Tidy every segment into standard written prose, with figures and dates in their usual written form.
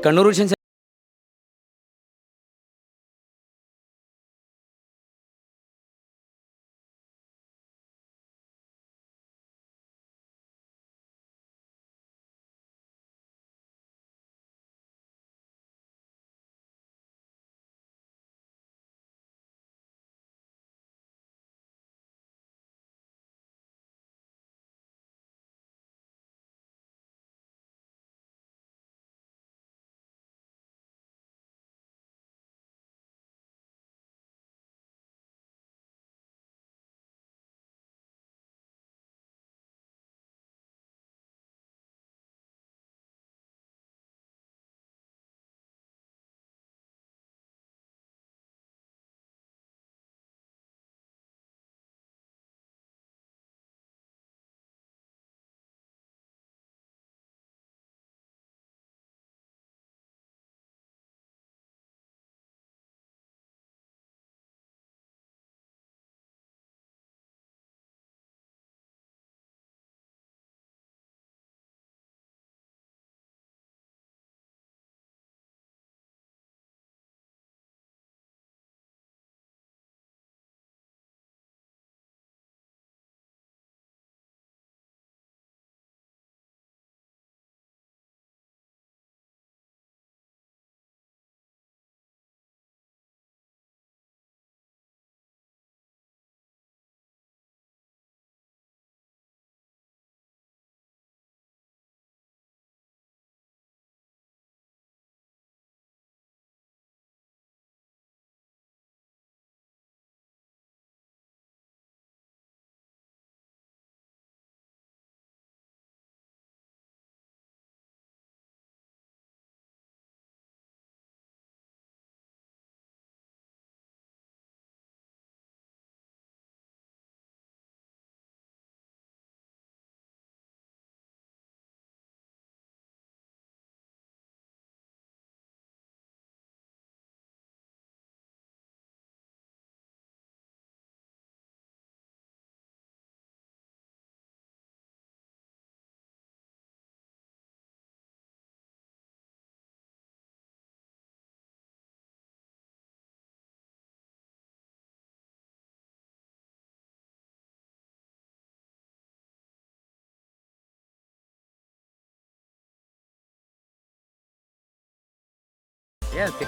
Kannur vision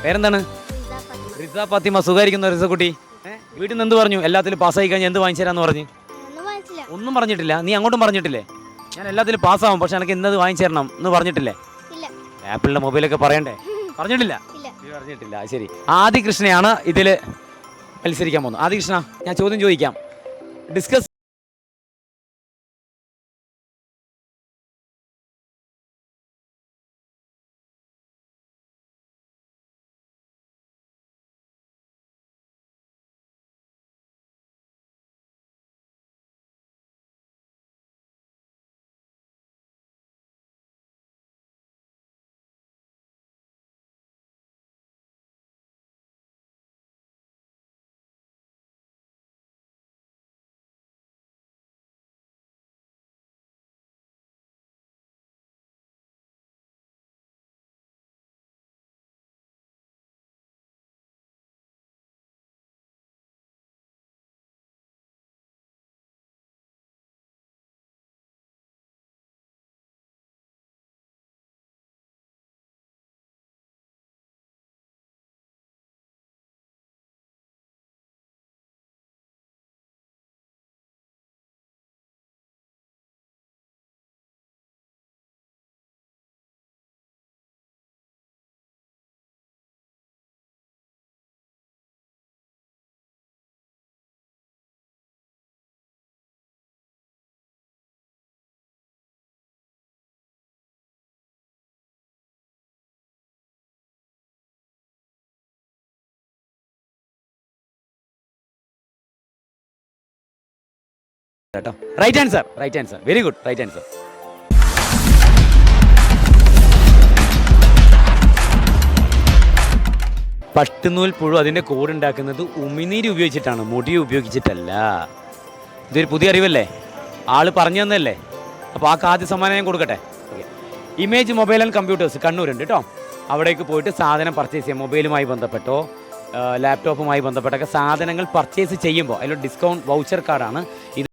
പേരെന്താണ്? റിസ ഫാത്തിമ. സുഖായിരിക്കുന്നു റിസ കുട്ടി? വീട്ടിൽ നിന്ന് എന്ത് പറഞ്ഞു? എല്ലാത്തിലും പാസ്സായി കഴിഞ്ഞാൽ എന്ത് വാങ്ങിച്ചു തരാന്ന് പറഞ്ഞു? ഒന്നും പറഞ്ഞിട്ടില്ല. നീ അങ്ങോട്ടും പറഞ്ഞിട്ടില്ലേ ഞാൻ എല്ലാത്തിലും പാസ്സാവും പക്ഷെ എനിക്ക് ഇന്നത് വാങ്ങിച്ചു തരണം എന്ന് പറഞ്ഞിട്ടില്ലേ? ആപ്പിളിന്റെ മൊബൈലൊക്കെ പറയണ്ടേ? പറഞ്ഞിട്ടില്ല. പറഞ്ഞിട്ടില്ല. ശരി. ആദി കൃഷ്ണയാണ് ഇതിൽ മത്സരിക്കാൻ പോകുന്നത്. ആദി കൃഷ്ണ, ഞാൻ ചോദ്യം ചോദിക്കാം. ഡിസ്കസ്. കേട്ടോ, right answer. Right answer. Very good. Right answer. പട്ടുനൂൽ പുഴു അതിൻ്റെ കൂടുണ്ടാക്കുന്നത് ഉമിനീര് ഉപയോഗിച്ചിട്ടാണ്, മുടി ഉപയോഗിച്ചിട്ടല്ല. ഇതൊരു പുതിയ അറിവല്ലേ? ആൾ പറഞ്ഞു തന്നല്ലേ? അപ്പോൾ ആ ആദ്യ സമ്മാനം ഞാൻ കൊടുക്കട്ടെ. Okay. Image mobile and computers കണ്ണൂരുണ്ട് കേട്ടോ. അവിടേക്ക് പോയിട്ട് സാധനം പർച്ചേസ് ചെയ്യാം. മൊബൈലുമായി ബന്ധപ്പെട്ടോ ലാപ്ടോപ്പുമായി ബന്ധപ്പെട്ടൊക്കെ സാധനങ്ങൾ പർച്ചേസ് ചെയ്യുമ്പോൾ അതിലൊരു ഡിസ്കൗണ്ട് വൗച്ചർ കാർഡാണ് ഇത്.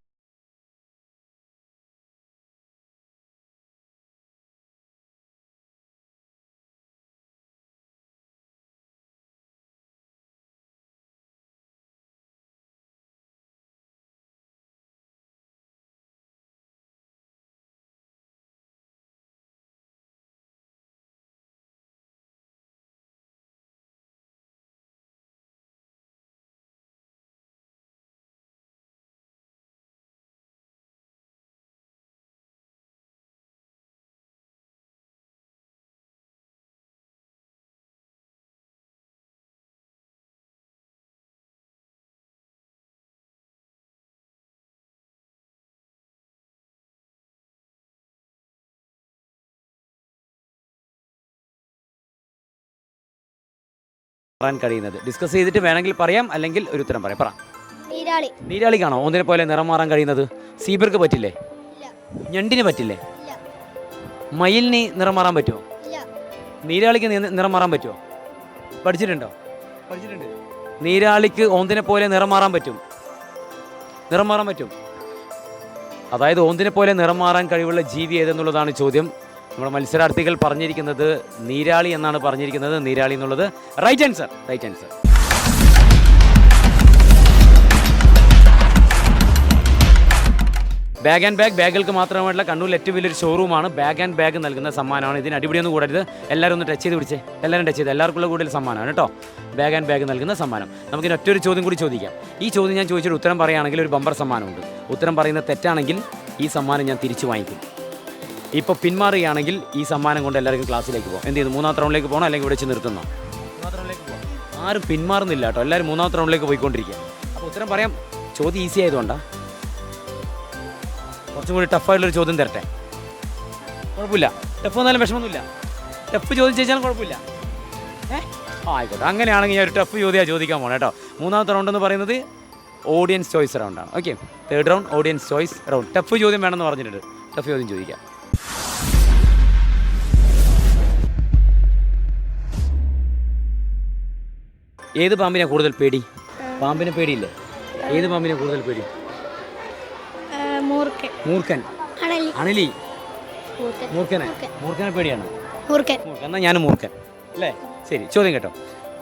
പറയാൻ കഴിയുന്നത് ഡിസ്കസ് ചെയ്തിട്ട് വേണമെങ്കിൽ പറയാം, അല്ലെങ്കിൽ ഒരു ഉത്തരം പറയാം. പറ. നീരാളിക്കാണോ ഒന്നിനെ പോലെ നിറം മാറാൻ കഴിയുന്നത്? സീബർക്ക് പറ്റില്ലേ? ഞണ്ടിന് പറ്റില്ലേ? മയിലിന് നിറം മാറാൻ പറ്റുമോ? നീരാളിക്ക് നിറം മാറാൻ പറ്റുമോ? പഠിച്ചിട്ടുണ്ടോ? പഠിച്ചിട്ടുണ്ട്. നീരാളിക്ക് ഓന്തിനെ പോലെ നിറം മാറാൻ പറ്റും. നിറം മാറാൻ പറ്റും. അതായത് ഓന്തിനെ പോലെ നിറം മാറാൻ കഴിവുള്ള ജീവി ഏതെന്നുള്ളതാണ് ചോദ്യം. നമ്മുടെ മത്സരാർത്ഥികൾ പറഞ്ഞിരിക്കുന്നത് നീരാളി എന്നാണ് പറഞ്ഞിരിക്കുന്നത്. നീരാളി എന്നുള്ളത് right answer. Right answer. Bag and bag ബാഗുകൾക്ക് മാത്രമായിട്ടുള്ള കണ്ണൂരിൽ ഏറ്റവും വലിയൊരു ഷോറൂമാണ്. ബാഗ് ആൻഡ് ബാഗ് നൽകുന്ന സമ്മാനമാണ്. ഇതിന് അടിപൊളിയൊന്നും കൂടരുത്. എല്ലാവരും ഒന്ന് ടച്ച് ചെയ്ത് പിടിച്ചേ. എല്ലാവരും ടച്ച് ചെയ്ത് എല്ലാവർക്കുള്ള കൂടുതൽ സമ്മാനമാണ് കേട്ടോ. ബാഗ് ആൻഡ് ബാഗ് നൽകുന്ന സമ്മാനം. നമുക്കിന് ഒറ്റൊരു ചോദ്യം കൂടി ചോദിക്കാം. ഈ ചോദ്യം ഞാൻ ചോദിച്ചിട്ട് ഉത്തരം പറയുകയാണെങ്കിൽ ഒരു ബമ്പർ സമ്മാനമുണ്ട്. ഉത്തരം പറയുന്നത് തെറ്റാണെങ്കിൽ ഈ സമ്മാനം ഞാൻ തിരിച്ചു വാങ്ങിക്കും. ഇപ്പോൾ പിന്മാറുകയാണെങ്കിൽ ഈ സമ്മാനം കൊണ്ട് എല്ലാവർക്കും ക്ലാസ്സിലേക്ക് പോകും. എന്ത് ചെയ്യുന്നു? മൂന്നാമത്തെ റൗണ്ടിലേക്ക് പോകണോ അല്ലെങ്കിൽ ഇവിടെ വെച്ച് നിർത്തുന്നോ? മൂന്നാമത്തെ റൗണ്ടിലേക്ക് പോകാം. ആരും പിന്മാറുന്നില്ല കേട്ടോ. എല്ലാവരും മൂന്നാമത്തെ റൗണ്ടിലേക്ക് പോയിക്കൊണ്ടിരിക്കുക. അപ്പോൾ ഉത്തരം പറയാം. ചോദ്യം ഈസി ആയതുകൊണ്ടാണ്. കുറച്ചും കൂടി ടഫായിട്ടുള്ളൊരു ചോദ്യം തരട്ടെ? കുഴപ്പമില്ല. ടഫ് വന്നാലും വിഷമമൊന്നുമില്ല. ടഫ് ചോദ്യം ചോദിച്ചാലും കുഴപ്പമില്ല. ആയിക്കോട്ടെ. അങ്ങനെയാണെങ്കിൽ ഞാൻ ഒരു ടഫ് ചോദ്യമാണ് ചോദിക്കാൻ പോകണം കേട്ടോ. മൂന്നാമത്തെ റൗണ്ട് എന്ന് പറയുന്നത് ഓഡിയൻസ് ചോയ്സ് റൗണ്ടാണ്. Okay, third round audience choice round. Tough ചോദ്യം വേണമെന്ന് പറഞ്ഞിട്ടുണ്ട്. ടഫ് ചോദ്യം ചോദിക്കാം. ഏത് പാമ്പിനെ കൂടുതൽ പേടി? പാമ്പിനെ പേടിയില്ലേ? ഏത് പാമ്പിനെ കൂടുതൽ പേടി? മൂർഖൻ. അണലി. മൂർഖനെ പേടിയാണ്. എന്നാൽ ഞാൻ മൂർഖൻ അല്ലേ? ശരി, ചോദ്യം കേട്ടോ.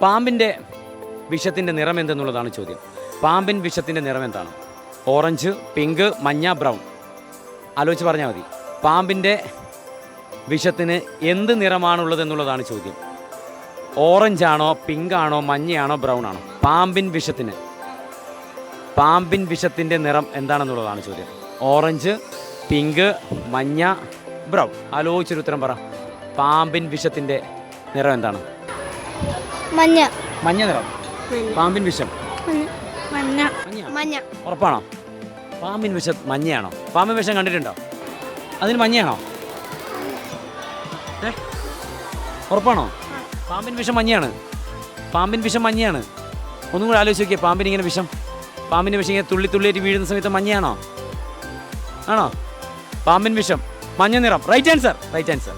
പാമ്പിൻ്റെ വിഷത്തിൻ്റെ നിറം എന്തെന്നുള്ളതാണ് ചോദ്യം. പാമ്പിൻ വിഷത്തിൻ്റെ നിറം എന്താണ്? ഓറഞ്ച്, പിങ്ക്, മഞ്ഞ, ബ്രൗൺ. ആലോചിച്ച് പറഞ്ഞാൽ മതി. പാമ്പിൻ്റെ വിഷത്തിന് എന്ത് നിറമാണുള്ളത് എന്നുള്ളതാണ് ചോദ്യം. ഓറഞ്ചാണോ, പിങ്കാണോ, മഞ്ഞയാണോ, ബ്രൗൺ ആണോ? പാമ്പിൻ വിഷത്തിൻ്റെ നിറം എന്താണെന്നുള്ളതാണ് ചോദ്യം. ഓറഞ്ച്, പിങ്ക്, മഞ്ഞ, ബ്രൗൺ. ആലോചിച്ചൊരു ഉത്തരം പറ. പാമ്പിൻ വിഷത്തിൻ്റെ നിറം എന്താണ്? മഞ്ഞ നിറം. പാമ്പിൻ വിഷം മഞ്ഞ. ഉറപ്പാണോ? പാമ്പിൻ വിഷം മഞ്ഞയാണോ? പാമ്പിൻ വിഷം കണ്ടിട്ടുണ്ടോ? അതിന് മഞ്ഞയാണോ? ഉറപ്പാണോ? പാമ്പിൻ വിഷം മഞ്ഞയാണ്. പാമ്പിൻ വിഷം മഞ്ഞയാണ്. ഒന്നും കൂടെ ആലോചിച്ച് നോക്കിയേ. പാമ്പിന് വിഷം ഇങ്ങനെ തുള്ളിയായിട്ട് വീഴുന്ന സമയത്ത് മഞ്ഞയാണോ? ആണോ? പാമ്പിൻ വിഷം മഞ്ഞ നിറം. Right answer. Right answer.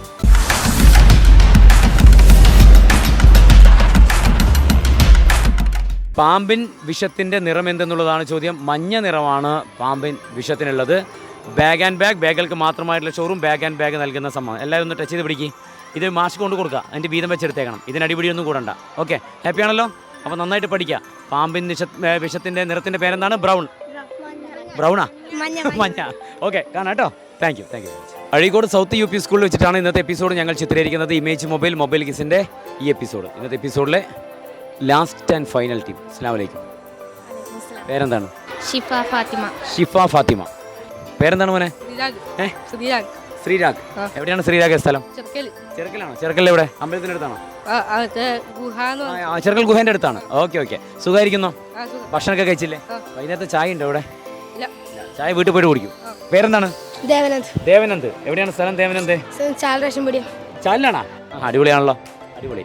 പാമ്പിൻ വിഷത്തിൻ്റെ നിറം എന്തെന്നുള്ളതാണ് ചോദ്യം. മഞ്ഞ നിറമാണ് പാമ്പിൻ വിഷത്തിനുള്ളത്. ബാഗ് ആൻഡ് ബാഗ് ബാഗുകൾക്ക് മാത്രമായിട്ടുള്ള ഷോറൂം. ബാഗ് ആൻഡ് ബാഗ് നൽകുന്ന സമ്മാനം. എല്ലാവരും ഒന്ന് ടച്ച് ചെയ്ത് പിടിക്കുക. ഇത് മാസ്ക് കൊണ്ട് കൊടുക്കുക. അതിൻ്റെ വീതം വെച്ചെടുത്തേക്കണം. ഇതിനടിപിടിയൊന്നും കൂടണ്ട. ഓക്കെ, ഹാപ്പിയാണല്ലോ? അപ്പോൾ നന്നായിട്ട് പഠിക്കുക. പാമ്പിൻ വിഷത്തിൻ്റെ നിറത്തിൻ്റെ പേരെന്താണ്? ബ്രൗണാ? മഞ്ഞ. ഓക്കെ, കാണാം കേട്ടോ. Thank you. Azhikode south UP സ്കൂളിൽ വെച്ചിട്ടാണ് ഇന്നത്തെ എപ്പിസോഡ് ഞങ്ങൾ ചിത്രീകരിക്കുന്നത്. ഇമേജ് മൊബൈൽ കിസിൻ്റെ ഈ എപ്പിസോഡ്. ഇന്നത്തെ എപ്പിസോഡിലെ ലാസ്റ്റ് ആൻഡ് ഫൈനൽ ടീം. അസ്സലാമു അലൈക്കും. പേരെന്താണ്? ഷിഫ ഫാത്തിമ. പേരെന്താണ് മോനെ? ശ്രീരാഗ്. എവിടെയാണ് ശ്രീരാഗ് സ്ഥലം? ചെറുക്കലാണോ? ചെറുക്കൽ എവിടെ? അമ്പലത്തിനടുത്താണോ? ചെറുക്കൽ ഗുഹേൻ്റെ അടുത്താണ്. ഓക്കെ. സുഖമായിരിക്കുന്നോ? ഭക്ഷണമൊക്കെ കഴിച്ചില്ലേ? വൈകുന്നേരത്തെ ചായ ഉണ്ടോ ഇവിടെ? ചായ വീട്ടിൽ പോയിട്ട് കുടിക്കും. പേരെന്താണ്? ദേവനന്ദ്. എവിടെയാണ് സ്ഥലം? ദേവനന്ദ് ചാലിലാണോ? അടിപൊളിയാണല്ലോ. അടിപൊളി.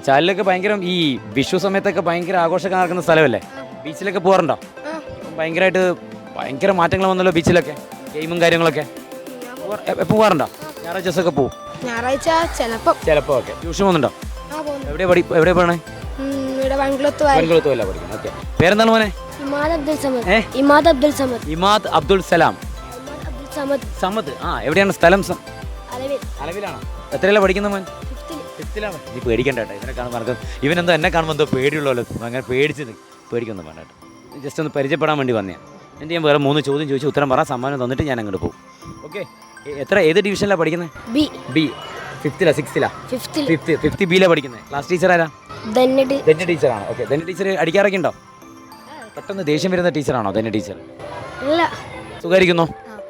ചാലിലൊക്കെ ഭയങ്കര ഈ വിഷു സമയത്തൊക്കെ ഭയങ്കര ആഘോഷമൊക്കെ നടക്കുന്ന സ്ഥലമല്ലേ? ബീച്ചിലൊക്കെ പോകാറുണ്ടോ? ഭയങ്കര മാറ്റങ്ങൾ വന്നല്ലോ ബീച്ചിലൊക്കെ. ഗെയിമും കാര്യങ്ങളൊക്കെ എപ്പോൾ പോകാറുണ്ടോ? ഞായറാഴ്ച ദിവസമൊക്കെ പോവും? ഞായറാഴ്ച ചിലപ്പോൾ. ഓക്കെ. ട്യൂഷൻ പോകുന്നുണ്ടോ? എവിടെ പോകണേ? ഇവിടെ വൺകുളത്ത് പഠിക്കുന്നത്. ഓക്കെ. പേരെന്താണ് മോനെ? ഇമാദ് അബ്ദുൽ സലാം. സമദ്. എവിടെയാണ് സ്ഥലം? അലവിലാണോ? എത്രയല്ല പഠിക്കുന്ന മോൻ? 5th-ലാണ്. നീ പേടിക്കണ്ട കേട്ടോ. ഇവനെ കാണുമ്പോൾ ഇവനെന്തോ എന്നെ കാണുമ്പോൾ എന്തോ പേടിയുള്ളല്ലോ. അങ്ങനെ പേടിക്കൊന്നും വേണ്ട കേട്ടോ. ജസ്റ്റ് ഒന്ന് പരിചയപ്പെടാൻ വേണ്ടി വന്നതാണ്. എന്നിട്ട് ഞാൻ വേറെ 3 ചോദ്യം ചോദിച്ച് ഉത്തരം പറയാൻ സമ്മാനം തന്നിട്ട് ഞാൻ അങ്ങോട്ട് പോകും. ഓക്കെ. ഏത് ഡിവിഷനിലാണ് പഠിക്കുന്നത്? ബി. 5th-ലാ 6th-ലാ? 5th ബിയിലാണ് പഠിക്കുന്നത്. ക്ലാസ് ടീച്ചർ ആരാ? ധന്യ ടീച്ചറാണ്. ഓക്കെ. ധന്യ ടീച്ചർ അടിക്കാറൊക്കെ ഉണ്ടോ? പെട്ടെന്ന് ദേഷ്യം വരുന്ന ടീച്ചറാണോ ധന്യ ടീച്ചർ? സുഖമായിരിക്കുന്നോ?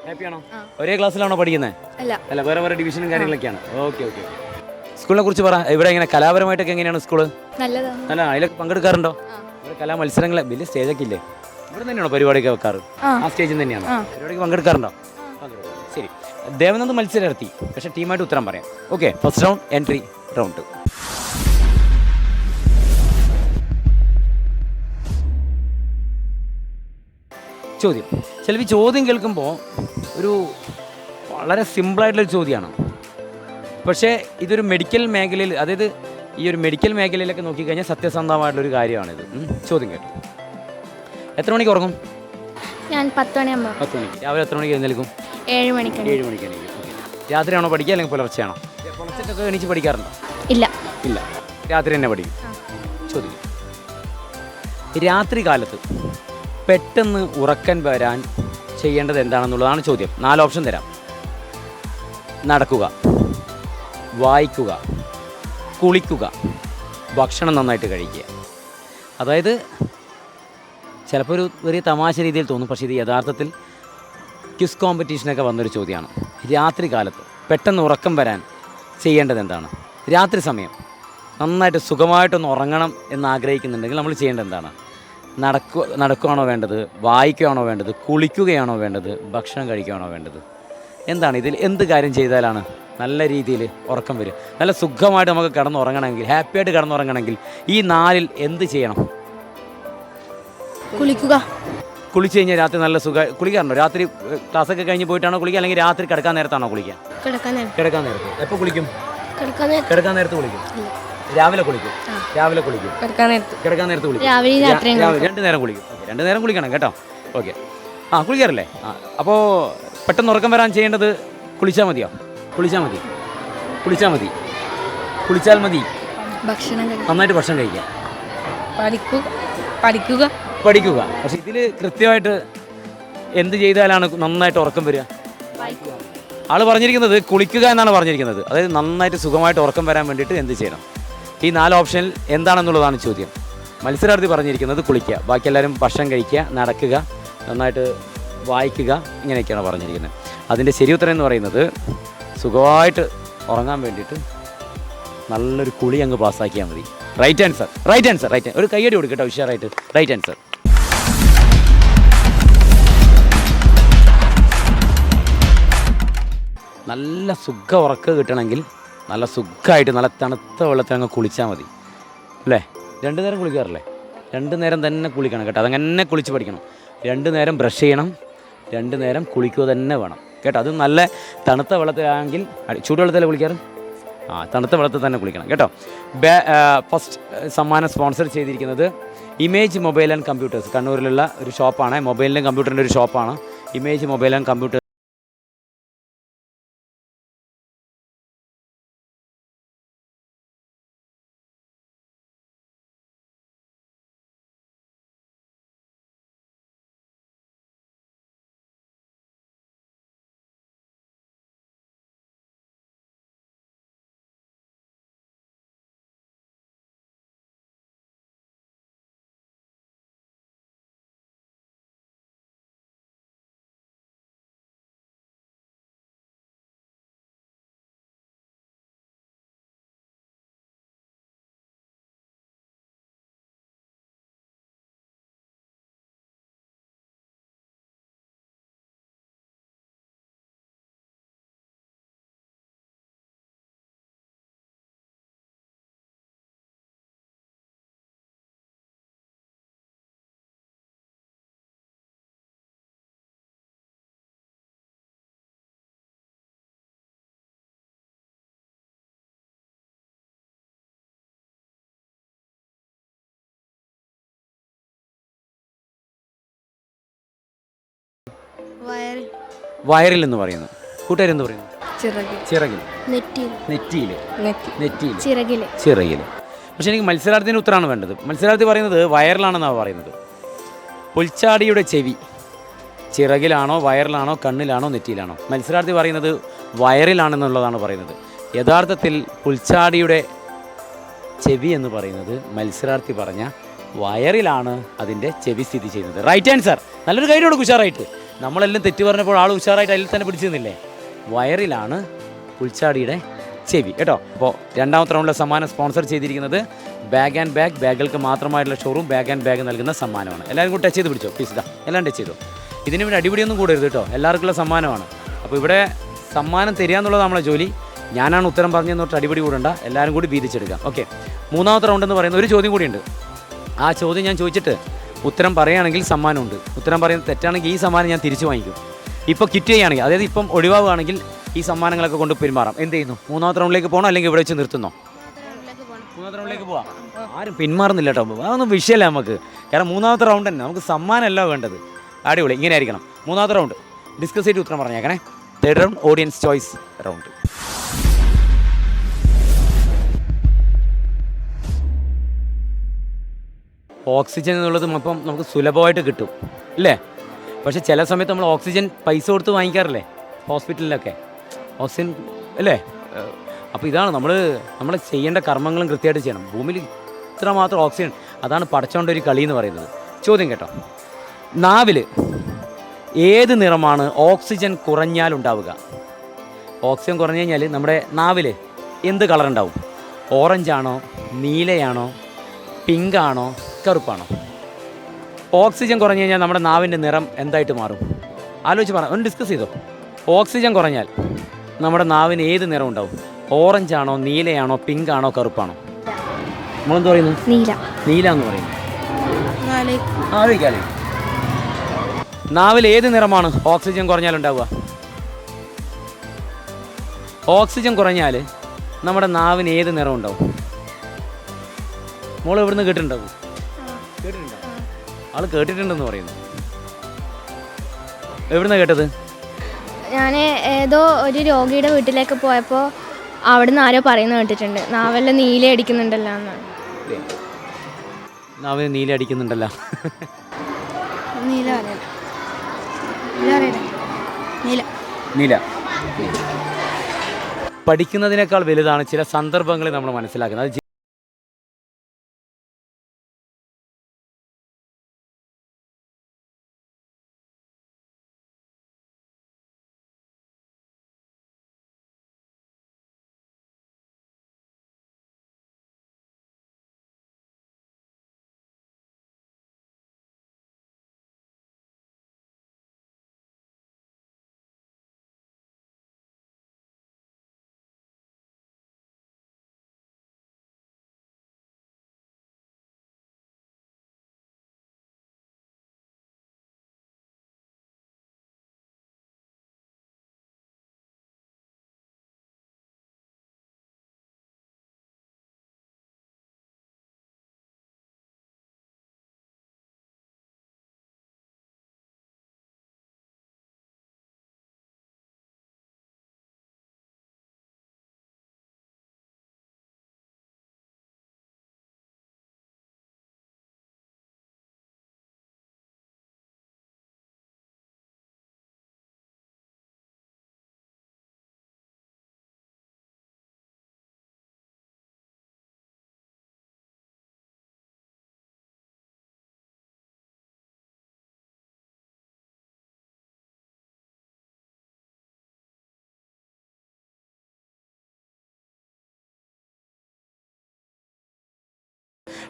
ഹാപ്പിയാണോ? ഒരേ ക്ലാസ്സിലാണോ പഠിക്കുന്നത്? അല്ല, വേറെ ഡിവിഷനും കാര്യങ്ങളൊക്കെയാണ്. ഓക്കെ. സ്കൂളിനെ കുറിച്ച് പറ. ഇവിടെ എങ്ങനെ കലാപരമായിട്ടൊക്കെ എങ്ങനെയാണ് സ്കൂള്? നല്ല. അതിലൊക്കെ പങ്കെടുക്കാറുണ്ടോ? കലാ മത്സരങ്ങൾ വലിയ സ്റ്റേജൊക്കെ ഇല്ലേ? ഇവിടെ തന്നെയാണോ പരിപാടിയൊക്കെ വെക്കാറ്? ആ സ്റ്റേജിൽ തന്നെയാണ് പരിപാടിക്ക് പങ്കെടുക്കാറുണ്ടോ? ശരി. ദേവനന്ദ മത്സരാർത്ഥി, പക്ഷേ ടീമായിട്ട് ഉത്തരം പറയാം. Okay. First round entry round. ചോദ്യം. ചിലപ്പോൾ ഈ ചോദ്യം കേൾക്കുമ്പോൾ ഒരു വളരെ സിമ്പിളായിട്ടുള്ളൊരു ചോദ്യമാണ്. പക്ഷേ ഇതൊരു മെഡിക്കൽ മേഖലയിൽ, അതായത് ഈ ഒരു മെഡിക്കൽ മേഖലയിലൊക്കെ നോക്കിക്കഴിഞ്ഞാൽ സത്യസന്ധമായിട്ടുള്ളൊരു കാര്യമാണിത്. ചോദ്യം കേട്ടു. എത്ര മണിക്ക് ഉറങ്ങും? ഞാൻ 10 മണിയാകുമ്പോൾ. 10 മണിക്ക്. രാവിലെ എത്ര മണിക്ക് എഴുന്നേൽക്കും? 7 മണിക്ക്. 7 മണിക്ക് എണീക്കും. രാത്രിയാണോ പഠിക്കുക അല്ലെങ്കിൽ പുലർച്ചെയാണോ? പുലർച്ചയ്ക്കൊക്കെ എണീച്ച് പഠിക്കാറുണ്ടോ? ഇല്ല. രാത്രി തന്നെ പഠിക്കും. ചോദിക്കും. രാത്രി കാലത്ത് പെട്ടെന്ന് ഉറക്കം വരാൻ ചെയ്യേണ്ടത് എന്താണെന്നുള്ളതാണ് ചോദ്യം. 4 ഓപ്ഷൻ തരാം. നടക്കുക, വായിക്കുക, കുളിക്കുക, ഭക്ഷണം നന്നായിട്ട് കഴിക്കുക. അതായത് ചിലപ്പോൾ ഒരു ചെറിയ തമാശ രീതിയിൽ തോന്നും, പക്ഷേ ഇത് യഥാർത്ഥത്തിൽ ക്വിസ് കോമ്പറ്റീഷനൊക്കെ വന്നൊരു ചോദ്യമാണ്. രാത്രി കാലത്ത് പെട്ടെന്ന് ഉറക്കം വരാൻ ചെയ്യേണ്ടത് എന്താണ്? രാത്രി സമയം നന്നായിട്ട് സുഖമായിട്ടൊന്ന് ഉറങ്ങണം എന്ന് ആഗ്രഹിക്കുന്നുണ്ടെങ്കിൽ നമ്മൾ ചെയ്യേണ്ടത് എന്താണ്? നടക്കുകയാണോ വേണ്ടത്? വായിക്കുകയാണോ വേണ്ടത്? കുളിക്കുകയാണോ വേണ്ടത്? ഭക്ഷണം കഴിക്കുകയാണോ വേണ്ടത്? എന്താണ് ഇതിൽ? എന്ത് കാര്യം ചെയ്താലാണ് നല്ല രീതിയിൽ ഉറക്കം വരും? നല്ല സുഖമായിട്ട് നമുക്ക് കിടന്നുറങ്ങണമെങ്കിൽ, ഹാപ്പിയായിട്ട് കിടന്നുറങ്ങണമെങ്കിൽ ഈ 4-ൽ എന്ത് ചെയ്യണം? കുളിച്ച് കഴിഞ്ഞാൽ രാത്രി നല്ല കുളിക്കാറുണ്ടോ? രാത്രി ക്ലാസ്സൊക്കെ കഴിഞ്ഞ് പോയിട്ടാണോ കുളിക്കുക, അല്ലെങ്കിൽ രാത്രി കിടക്കാൻ നേരത്താണോ കുളിക്കുക? കിടക്കാൻ നേരത്ത്. എപ്പോൾ കുളിക്കും? കിടക്കാൻ നേരത്ത് കുളിക്കും. രാവിലെ കുളിക്കും. കിടക്കാൻ നേരത്ത് കുളിക്കും. 2 നേരം കുളിക്കും. 2 നേരം കുളിക്കണം കേട്ടോ. ഓക്കെ. കുളിക്കാറില്ലേ? അപ്പോൾ പെട്ടെന്ന് ഉറക്കം വരാൻ ചെയ്യേണ്ടത് കുളിച്ചാൽ മതിയോ? കുളിച്ചാൽ മതി. നന്നായിട്ട് ഭക്ഷണം കഴിക്കുക. പഠിക്കുക. പക്ഷെ ഇതിൽ കൃത്യമായിട്ട് എന്ത് ചെയ്താലാണ് നന്നായിട്ട് ഉറക്കം വരിക? ആൾ പറഞ്ഞിരിക്കുന്നത് കുളിക്കുക എന്നാണ് പറഞ്ഞിരിക്കുന്നത്. അതായത് നന്നായിട്ട് സുഖമായിട്ട് ഉറക്കം വരാൻ വേണ്ടിയിട്ട് എന്ത് ചെയ്യണം? ഈ 4 ഓപ്ഷനിൽ എന്താണെന്നുള്ളതാണ് ചോദ്യം. മത്സരാർത്ഥി പറഞ്ഞിരിക്കുന്നത് കുളിക്കുക, ബാക്കി എല്ലാവരും ഭക്ഷണം കഴിക്കുക, നടക്കുക, നന്നായിട്ട് വായിക്കുക, ഇങ്ങനെയൊക്കെയാണ് പറഞ്ഞിരിക്കുന്നത്. അതിൻ്റെ ശരി ഉത്തരം എന്ന് പറയുന്നത് സുഖമായിട്ട് ഉറങ്ങാൻ വേണ്ടിയിട്ട് നല്ലൊരു കുളി അങ്ങ് പാസ്സാക്കിയാൽ മതി. Right answer. ഒരു കയ്യടി കൊടുക്കട്ടോ ഉഷാറായിട്ട്. Right answer. നല്ല സുഖ ഉറക്കം കിട്ടണമെങ്കിൽ നല്ല സുഖമായിട്ട് നല്ല തണുത്ത വെള്ളത്തിൽ അങ്ങ് കുളിച്ചാൽ മതി അല്ലേ? 2 നേരം കുളിക്കാറില്ലേ? 2 നേരം തന്നെ കുളിക്കണം കേട്ടോ. അതങ്ങനെ കുളിച്ച് പഠിക്കണം. 2 നേരം ബ്രഷ് ചെയ്യണം, 2 നേരം കുളിക്കുക തന്നെ വേണം കേട്ടോ. അത് നല്ല തണുത്ത വെള്ളത്തിലാണെങ്കിൽ, ചൂടുവെള്ളത്തിൽ കുളിക്കാറ്? തണുത്ത വെള്ളത്തിൽ തന്നെ കുളിക്കണം കേട്ടോ. ഫസ്റ്റ് സമ്മാനം സ്പോൺസർ ചെയ്തിരിക്കുന്നത് ഇമേജ് മൊബൈൽ ആൻഡ് കമ്പ്യൂട്ടേഴ്സ്, കണ്ണൂരിലുള്ള ഒരു ഷോപ്പാണ്. മൊബൈലിൻ്റെയും കമ്പ്യൂട്ടറിൻ്റെ ഒരു ഷോപ്പാണ് ഇമേജ് മൊബൈൽ ആൻഡ് കമ്പ്യൂട്ടേഴ്സ്. വയറിൽ എന്ന് പറയുന്നു. കൂട്ടുകാരെന്ത് പറയുന്നു? ചിറകിൽ. നെറ്റിയിൽ. ചിറകിൽ. പക്ഷെ എനിക്ക് മത്സരാർത്ഥിൻ്റെ ഉത്തരമാണ് വേണ്ടത്. മത്സരാർത്ഥി പറയുന്നത് വയറിലാണെന്നാണ് പറയുന്നത്. പുൽച്ചാടിയുടെ ചെവി ചിറകിലാണോ, വയറിലാണോ, കണ്ണിലാണോ, നെറ്റിയിലാണോ? മത്സരാർത്ഥി പറയുന്നത് വയറിലാണെന്നുള്ളതാണ് പറയുന്നത്. യഥാർത്ഥത്തിൽ പുൽച്ചാടിയുടെ ചെവി എന്ന് പറയുന്നത് മത്സരാർത്ഥി പറഞ്ഞ വയറിലാണ് അതിൻ്റെ ചെവി സ്ഥിതി ചെയ്യുന്നത്. Right answer. നല്ലൊരു കൈ കൊടുക്കും ഉഷാറായിട്ട്. നമ്മളെല്ലാം തെറ്റ് പറഞ്ഞപ്പോൾ ആൾ ഉഷാറായിട്ട് അതിൽ തന്നെ പിടിച്ചു നിന്നില്ലേ? വയറിലാണ് പുൽച്ചാടിയുടെ ചെവി കേട്ടോ. അപ്പോൾ രണ്ടാമത്തെ റൗണ്ടിലെ സമ്മാനം സ്പോൺസർ ചെയ്തിരിക്കുന്നത് ബാഗ് ആൻഡ് ബാഗ്, ബാഗുകൾക്ക് മാത്രമായിട്ടുള്ള ഷോറൂം ബാഗ് ആൻഡ് ബാഗ് നൽകുന്ന സമ്മാനമാണ്. എല്ലാവരും കൂടി ടച്ച് ചെയ്ത് പിടിച്ചോ പ്ലീസ്. ഇതാ എല്ലാം ടച്ച് ചെയ്തോ. ഇതിന് വേണ്ടി അടിപിടിയൊന്നും കൂടരുത് കേട്ടോ, എല്ലാവർക്കുള്ള സമ്മാനമാണ്. അപ്പോൾ ഇവിടെ സമ്മാനം തരിക എന്നുള്ളത് നമ്മളെ ജോലി. ഞാനാണ് ഉത്തരം പറഞ്ഞെന്നോട്ട് അടിപിടി കൂടണ്ട, എല്ലാവരും കൂടി വീതിച്ചെടുക്കാം. ഓക്കെ, മൂന്നാമത്തെ റൗണ്ട് എന്ന് പറയുന്ന ഒരു ചോദ്യം കൂടിയുണ്ട്. ആ ചോദ്യം ഞാൻ ചോദിച്ചിട്ട് ഉത്തരം പറയുകയാണെങ്കിൽ സമ്മാനമുണ്ട്. ഉത്തരം പറയുന്നത് തെറ്റാണെങ്കിൽ ഈ സമ്മാനം ഞാൻ തിരിച്ചു വാങ്ങിക്കും. ഇപ്പോൾ കിറ്റ് ചെയ്യുകയാണെങ്കിൽ, അതായത് ഇപ്പം ഒഴിവാവുകയാണെങ്കിൽ ഈ സമ്മാനങ്ങളൊക്കെ കൊണ്ട് പെരുമാറാം. എന്ത് ചെയ്യുന്നു? മൂന്നാമത്തെ റൗണ്ടിലേക്ക് പോകണോ അല്ലെങ്കിൽ ഇവിടെ വെച്ച് നിർത്തുന്നോ? മൂന്നാമത്തെ റൗണ്ടിലേക്ക് പോവാം. ആരും പിന്മാറുന്നില്ല കേട്ടോ, അതൊന്നും വിഷയമല്ല നമുക്ക്. കാരണം മൂന്നാമത്തെ റൗണ്ട് തന്നെ നമുക്ക് സമ്മാനമല്ല വേണ്ടത്. അടിപൊളി, ഇങ്ങനെ ആയിരിക്കണം. മൂന്നാമത്തെ റൗണ്ട് ഡിസ്കസ് ചെയ്തിട്ട് ഉത്തരം പറഞ്ഞേക്കണേ. Third round audience choice round. Oxygen എന്നുള്ളത് ഇപ്പം നമുക്ക് സുലഭമായിട്ട് കിട്ടും അല്ലേ? പക്ഷേ ചില സമയത്ത് നമ്മൾ ഓക്സിജൻ പൈസ കൊടുത്ത് വാങ്ങിക്കാറില്ലേ ഹോസ്പിറ്റലിലൊക്കെ? ഓക്സിജൻ അല്ലേ? അപ്പോൾ ഇതാണ് നമ്മൾ ചെയ്യേണ്ട കർമ്മങ്ങളും കൃത്യമായിട്ട് ചെയ്യണം. ഭൂമിയിൽ ഇത്രമാത്രം ഓക്സിജൻ, അതാണ് പടച്ചോണ്ട ഒരു കളി എന്ന് പറയുന്നത്. ചോദ്യം കേട്ടോ, നാവിൽ ഏത് നിറമാണ് ഓക്സിജൻ കുറഞ്ഞാലുണ്ടാവുക? ഓക്സിജൻ കുറഞ്ഞു കഴിഞ്ഞാൽ നമ്മുടെ നാവിൽ എന്ത് കളർ ഉണ്ടാവും? ഓറഞ്ചാണോ, നീലയാണോ, പിങ്കാണോ, കറുപ്പാണോ? ഓക്സിജൻ കുറഞ്ഞു കഴിഞ്ഞാൽ നമ്മുടെ നാവിൻ്റെ നിറം എന്തായിട്ട് മാറും? ആലോചിച്ച് പറ, ഒന്ന് ഡിസ്കസ് ചെയ്തോ. ഓക്സിജൻ കുറഞ്ഞാൽ നമ്മുടെ നാവിന് ഏത് നിറം ഉണ്ടാവും? ഓറഞ്ചാണോ, നീലയാണോ, പിങ്കാണോ, കറുപ്പാണോ? നമ്മളെന്ത് പറയുന്നു? നീല എന്ന് പറയുന്നു. ആലോചിക്കാലേ, നാവിൽ ഏത് നിറമാണ് ഓക്സിജൻ കുറഞ്ഞാൽ ഉണ്ടാവുക? ഓക്സിജൻ കുറഞ്ഞാൽ നമ്മുടെ നാവിന് ഏത് നിറം ഉണ്ടാവും? മോൾ എവിടുന്ന് കേട്ടിട്ടുണ്ടാവും? ആള് കേട്ടിട്ടുണ്ടെന്ന് പറയുന്നു. എവിടുന്നാ കേട്ടത്? ഞാൻ ഏതോ ഒരു രോഗിയുടെ വീട്ടിലേക്ക് പോയപ്പോൾ അവിടുന്ന് ആരോ പറയുന്നത് കേട്ടിട്ടുണ്ട്, നാവെല്ലാം നീല അടിക്കുന്നുണ്ടല്ലോ എന്നാണ്. നാവിന് നീല അടിക്കുന്നുണ്ടല്ലോ. നീല പഠിക്കുന്നതിനേക്കാൾ വലുതാണ് ചില സന്ദർഭങ്ങളിൽ നമ്മൾ മനസ്സിലാക്കുന്നത്. അത്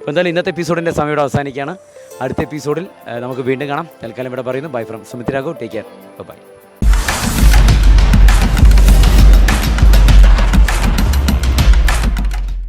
അപ്പോൾ എന്തായാലും ഇന്നത്തെ എപ്പിസോഡിൻ്റെ സമയം ഇവിടെ അവസാനിക്കുകയാണ്. അടുത്ത എപ്പിസോഡിൽ നമുക്ക് വീണ്ടും കാണാം. തൽക്കാലം ഇവിടെ പറയുന്നു bye from Sumit Raghav. Take care, by.